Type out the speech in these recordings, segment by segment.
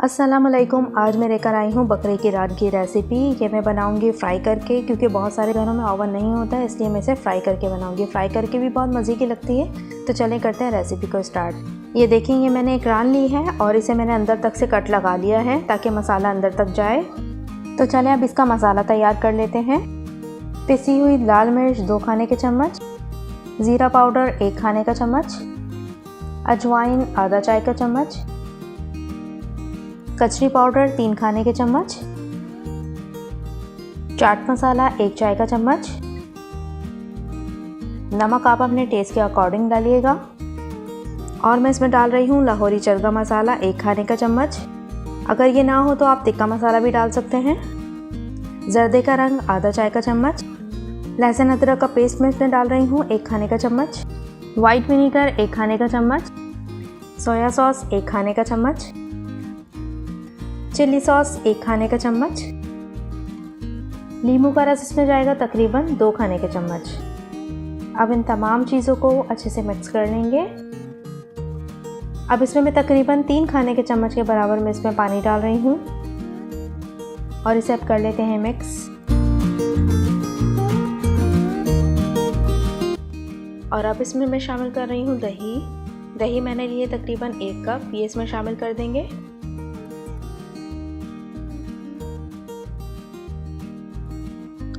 अस्सलामुअलैकुम। आज मैं लेकर आई हूँ बकरे की रान की रेसिपी। ये मैं बनाऊँगी फ्राई करके, क्योंकि बहुत सारे घरों में ओवन नहीं होता है, इसलिए मैं इसे फ्राई करके बनाऊँगी। फ्राई करके भी बहुत मज़े की लगती है। तो चलें करते हैं रेसिपी को स्टार्ट। ये देखिए, ये मैंने एक रान ली है और इसे मैंने अंदर तक से कट लगा लिया है ताकि मसाला अंदर तक जाए। तो चलें अब इसका मसाला तैयार कर लेते हैं। पिसी हुई लाल मिर्च 2 खाने के चम्मच, ज़ीरा पाउडर 1 खाने का चम्मच, अजवाइन आधा चाय का चम्मच, कचरी पाउडर 3 खाने के चम्मच, चाट मसाला 1 चाय का चम्मच, नमक आप अपने टेस्ट के अकॉर्डिंग डालिएगा। और मैं इसमें डाल रही हूँ लाहौरी चरगा मसाला 1 खाने का चम्मच। अगर ये ना हो तो आप तिक्का मसाला भी डाल सकते हैं। जर्दे का रंग आधा चाय का चम्मच, लहसुन अदरक का पेस्ट मैं इसमें डाल रही हूँ 1 खाने का चम्मच, वाइट विनीगर 1 खाने का चम्मच, सोया सॉस 1 खाने का चम्मच, चिल्ली सॉस 1 खाने का चम्मच, नींबू का रस इसमें जाएगा तकरीबन 2 खाने के चम्मच। अब इन तमाम चीज़ों को अच्छे से मिक्स कर लेंगे। अब इसमें मैं तकरीबन 3 खाने के चम्मच के बराबर में इसमें पानी डाल रही हूँ और इसे अब कर लेते हैं मिक्स। और अब इसमें मैं शामिल कर रही हूँ दही मैंने लिए तकरीबन 1 कप, ये इसमें शामिल कर देंगे।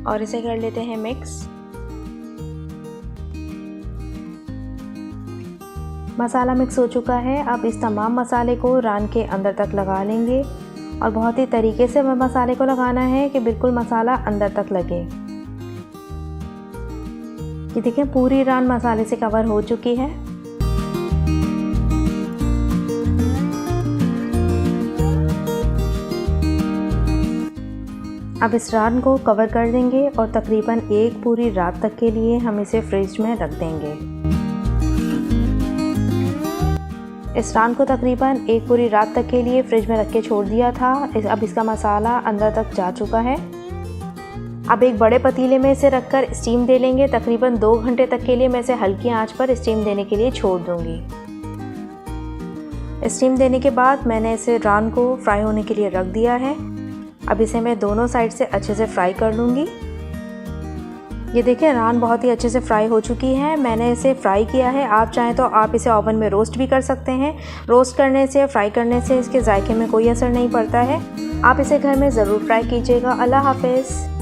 और इसे कर लेते हैं मिक्स। मसाला मिक्स हो चुका है। अब इस तमाम मसाले को रान के अंदर तक लगा लेंगे और बहुत ही तरीके से मसाले को लगाना है कि बिल्कुल मसाला अंदर तक लगे। ये देखिए, पूरी रान मसाले से कवर हो चुकी है। अब इस रान को कवर कर देंगे और तकरीबन 1 पूरी रात तक के लिए हम इसे फ्रिज में रख देंगे। इस रान को तकरीबन 1 पूरी रात तक के लिए फ्रिज में रख के छोड़ दिया था। अब इसका मसाला अंदर तक जा चुका है। अब एक बड़े पतीले में इसे रखकर स्टीम दे लेंगे। तकरीबन 2 घंटे तक के लिए मैं इसे हल्की आंच पर स्टीम देने के लिए छोड़ दूंगी। स्टीम देने के बाद मैंने इसे रान को फ्राई होने के लिए रख दिया है। अब इसे मैं दोनों साइड से अच्छे से फ्राई कर लूँगी। ये देखिए, रान बहुत ही अच्छे से फ्राई हो चुकी है। मैंने इसे फ्राई किया है। आप चाहें तो आप इसे ओवन में रोस्ट भी कर सकते हैं। रोस्ट करने से, फ्राई करने से इसके जायके में कोई असर नहीं पड़ता है। आप इसे घर में ज़रूर ट्राई कीजिएगा। अल्लाह हाफ़िज़।